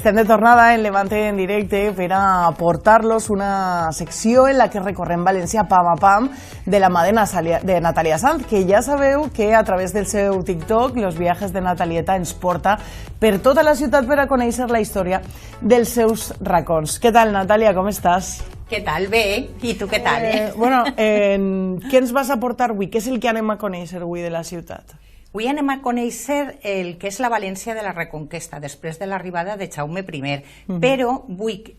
Estem de tornada en Levante en directe per a aportar-los una secció en la que recorrem València pam a pam de la mà de Natàlia Sanz, que ja sabeu que a través del seu TikTok Los viajes de Natalieta ens porta per tota la ciutat per a conèixer la història dels seus racons. Què tal, Natàlia, com estàs? Què tal? Bé. I tu què tal? Què ens vas aportar avui? Què és el que anem a conèixer avui de la ciutat? Avui anem a conèixer el que és la València de la Reconquesta, després de l'arribada de Jaume I, però vull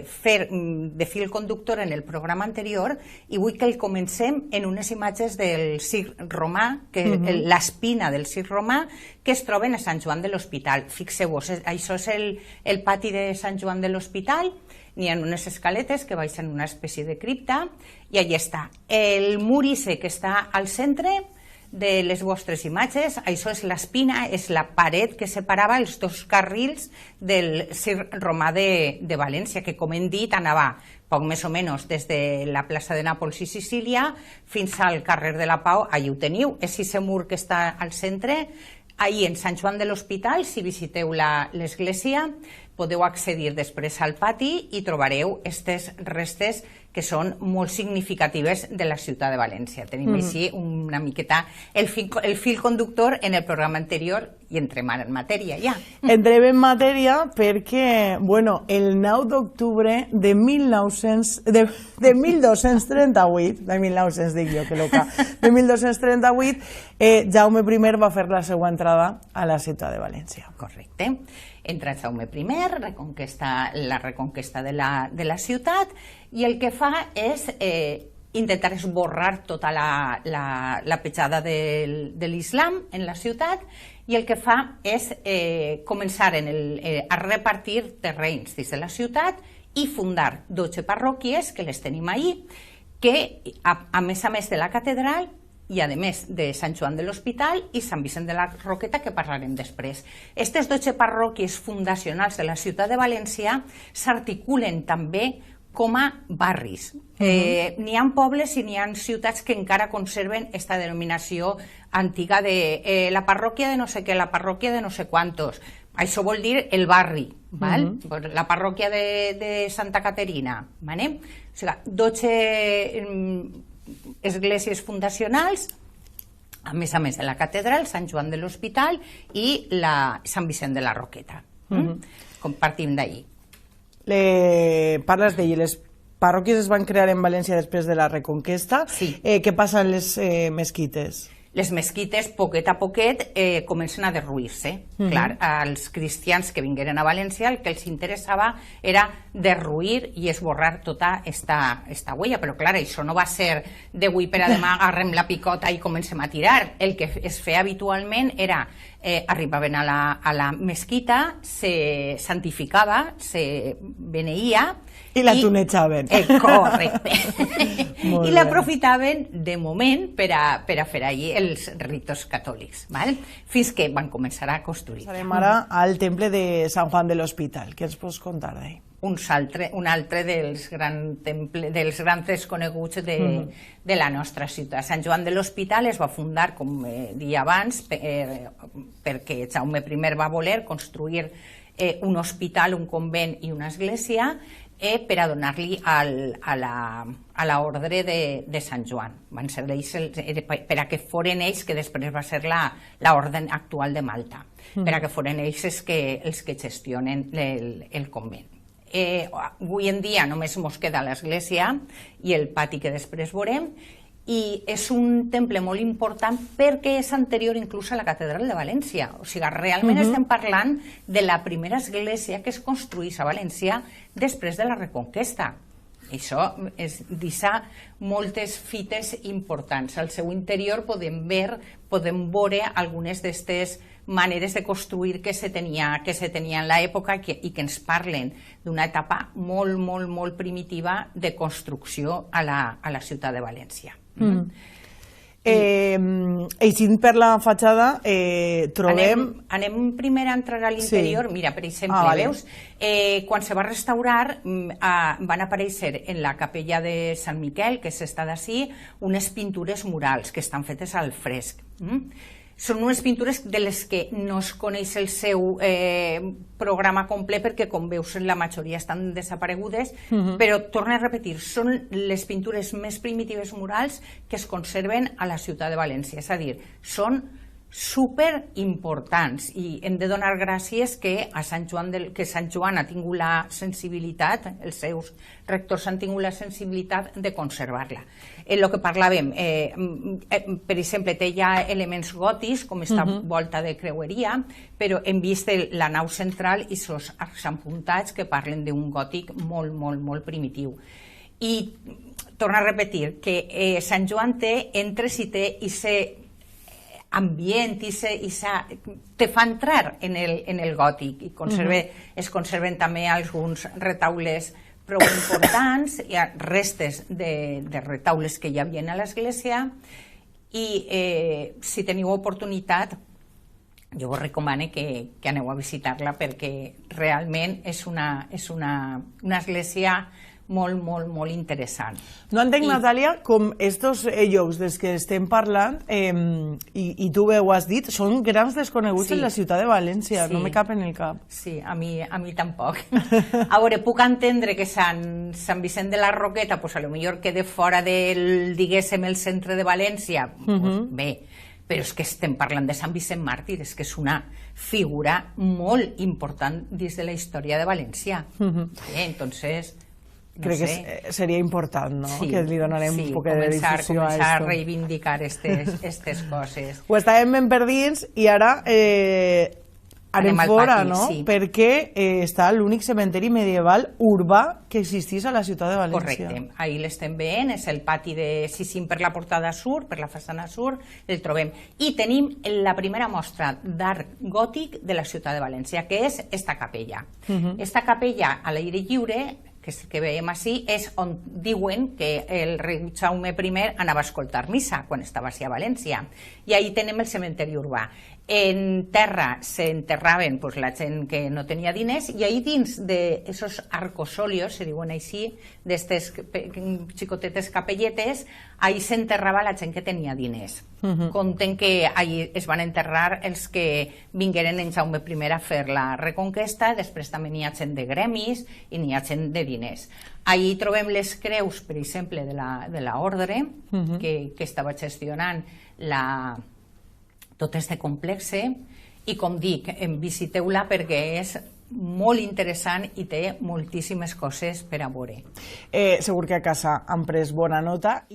fer de fil conductor en el programa anterior i vull que el comencem en unes imatges del circ romà, l'espina del circ romà, que es troben a Sant Joan de l'Hospital. Fixeu-vos, això és el pati de Sant Joan de l'Hospital, n'hi ha unes escaletes que baixen una espècie de cripta, i allà està. El mur ise que està al centre de les vostres imatges, això és l'espina, és la paret que separava els dos carrils del circ romà de València, que, com hem dit, anava poc més o menys des de la plaça de Nàpols i Sicília fins al carrer de la Pau. Allà ho teniu, és aquest mur que està al centre. Ahir, en Sant Joan de l'Hospital, si visiteu l'església, podeu accedir després al pati i trobareu aquestes restes que són molt significatives de la ciutat de València. Tenim així una miqueta el fil conductor en el programa anterior i entrem en matèria ja. Entrem en matèria perquè, el 9 d'octubre de 1238, de 1900 dic jo, que loca, de 1238, Jaume I va fer la seva entrada a la ciutat de València. Correcte. Entra Jaume I, la reconquesta de la ciutat, i el que fa és intentar esborrar tota la petjada de l'islam en la ciutat, i el que fa és començar a repartir terrenys dins de la ciutat i fundar 12 parròquies, que les tenim ahir, que a més de la catedral i a més de Sant Joan de l'Hospital i Sant Vicent de la Roqueta, que parlarem després. Aquestes 12 parròquies fundacionals de la ciutat de València s'articulen també com a barris. N'hi ha pobles i n'hi ha ciutats que encara conserven aquesta denominació antiga de la parròquia de no sé què, la parròquia de no sé quantos. Això vol dir el barri, la parròquia de Santa Caterina. O sigui, 12 esglésies fundacionals, a més de la catedral, Sant Joan de l'Hospital i Sant Vicent de la Roqueta. Compartim d'ahir. Parles d'ahir, les parròquies es van crear en València després de la Reconquesta. Què passa amb les mesquites? Les mesquites, poquet a poquet, comencen a derruir-se. Clar, als cristians que vingueren a València el que els interessava era derruir i esborrar tota esta huella, però clar, això no va ser d'avui per a demà agarrem la picota i comencem a tirar. El que es feia habitualment era arribaven a la mesquita, se santificava, se beneïa i la tunejaven. Correcte. I l'aprofitaven de moment per a fer allí els ritos catòlics, fins que van començar a construir. Passarem ara al temple de Sant Joan de l'Hospital. Què ens pots contar d'ahir? Un altre dels grans desconeguts de la nostra ciutat. Sant Joan de l'Hospital es va fundar, com dia abans, perquè Jaume I va voler construir un hospital, un convent i una església per a donar-li a l'ordre de Sant Joan. Van ser ells, per a que foren ells, que després va ser l'ordre actual de Malta, per a que foren ells els que gestionen el convent. Avui en dia només ens queda l'església i el pati que després veurem, i és un temple molt important perquè és anterior inclús a la catedral de València. O sigui, realment estem parlant de la primera església que es construís a València després de la Reconquesta. Això deixa moltes fites importants. Al seu interior podem veure algunes d'aquestes maneres de construir que se tenia en l'època i que ens parlen d'una etapa molt, molt, molt primitiva de construcció a la ciutat de València. Eixint per la fatxada trobem... Anem primer a entrar a l'interior. Mira, per exemple, veus, quan se va restaurar van aparèixer en la capella de Sant Miquel, que és esta d'ací, unes pintures murals que estan fetes al fresc. són unes pintures de les que no es coneix el seu programa complet perquè, com veus, la majoria estan desaparegudes, però, torno a repetir, són les pintures més primitives murals que es conserven a la ciutat de València. És a dir, són super importants i hem de donar gràcies que Sant Joan ha tingut la sensibilitat, els seus rectors han tingut la sensibilitat de conservar-la. El que parlàvem, per exemple, té ja elements gòtics, com esta volta de creueria, però hem vist la nau central i els arcs empuntats que parlen d'un gòtic molt, molt, molt primitiu. I torno a repetir que Sant Joan té entres i té ambient i te fa entrar en el gòtic i es conserven també alguns retaules prou importants, hi ha restes de retaules que hi havia a l'església i si teniu oportunitat jo vos recomano que aneu a visitar-la perquè realment és una església molt, molt, molt interessant. No entenc, Natàlia, com estos llocs dels que estem parlant, i tu ho has dit, són grans desconeguts en la ciutat de València, no me cap en el cap. Sí, a mi tampoc. A veure, puc entendre que Sant Vicent de la Roqueta, pues a lo millor quede fora del, diguéssim, el centre de València, bé, però és que estem parlant de Sant Vicent Màrtir, és que és una figura molt important dins de la història de València. Entonces... Crec que seria important, no? Que li donarem un poc de difusió a començar a reivindicar aquestes coses. Ho estàvem ben per dins i ara anem fora, no? Perquè està l'únic cementeri medieval urbà que existís a la ciutat de València. Correcte, ahí l'estem veient, és el pati de Sissim per la portada sur, per la façana sur, el trobem. I tenim la primera mostra d'art gòtic de la ciutat de València, que és esta capella. Esta capella a l'aire lliure, que veiem així, és on diuen que el rei Jaume I anava a escoltar missa quan estava a València. I ahí tenem el cementeri urbà. En terra s'enterraven la gent que no tenia diners i ahí dins d'esos arcosolios, se diuen així, d'estes xicotetes capelletes, ahí s'enterrava la gent que tenia diners. Conten que ahí es van enterrar els que vingueren en Jaume I a fer la reconquesta, després també n'hi ha gent de gremis i n'hi ha gent de diners. Ahí trobem les creus, per exemple, de l'ordre que estava gestionant tot este complexe i, com dic, visiteu-la perquè és molt interessant i té moltíssimes coses per a veure. Segur que a casa han pres bona nota.